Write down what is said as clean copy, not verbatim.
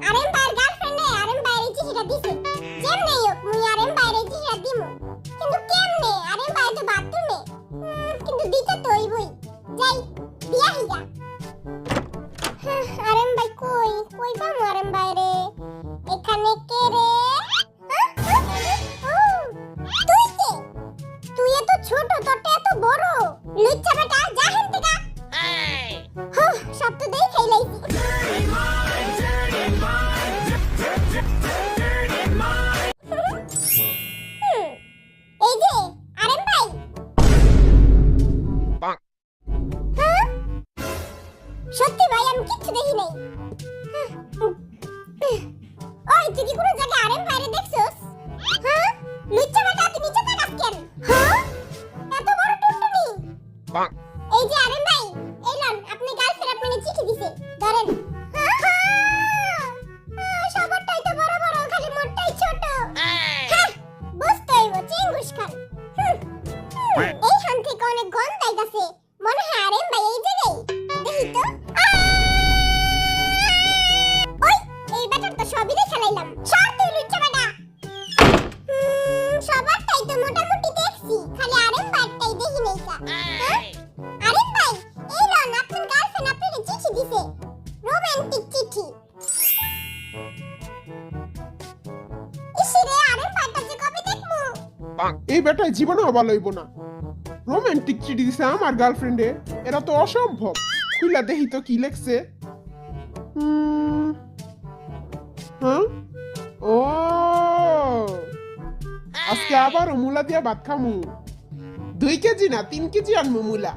আরেম ভাইয়ের গার্লফ্রেন্ডে আরেম ভাইয়ের এই চিঠিটা দিছে। যেমনে হোক মুই আরেম ভাইয়ের এই চিঠিটা দিমু। কিন্তু কেমনে? আরেম ভাই তো বাথরুমে। কিন্তু দিতে তো হইবই। যাই বিয়া হিগা। আরেম ভাই কই? কই পামু আরেম ভাই রে? এখানে কে রে? তুই কে? তুই এত ছোট, তোরটা এত বড়। লুচ্চা বেটা, যা হেন থেকে। সব তো দেখাই লাইছি। এই যে আরেম ভাই। সত্যি ভাই আমি কিচ্ছু দেখি নাই। ওই তুই কি কোনো জায়গায় আরেম ভাইরে দেখছস? লুচ্চা বেটা তুই নিচে তাকাস কেন? এত বড় টুনটুনি। এই যে আরেম ভাই, এই লন আপনি গার্লফ্রেন্ড আপনাকে চিঠি দিছে। ধরেন। সবারটাই তো বড় বড়, খালি মোরটাই ছোট। বুঝতে হইব চিঙ্গুস খান। এই হান থেকে অনেক গন্ধ আইতাছে। মনে হয় আরেম ভাই এই জায়গায়। দেখি তো। ওই এই বেটার তো সবই দেখে লাইলাম। সর তুই লুচ্চা বেটা। সবারটাই তো মোটামুটি দেখছি, খালি আরেম ভাইটাই দেখি নাই কা। আরেম ভাই, এই লন আপনার গার্লফ্রেন্ড আপনাকে চিঠি দিছে। রোমান্টিক চিঠি। ইসিরে আরেম ভাইটা যে কবে দেখমু? এই বেটাই জীবনেও ভালো হইব না। রোমান্টিক চিঠি দিছে আমার গার্লফ্রেন্ডে, এরা তো অসম্ভব। খুইলা দেখি তো কি লেখছে। ও আজকে আবার মুলা দিয়া ভাত খামু। 2 কেজি না 3 কেজি আনমু মুলা।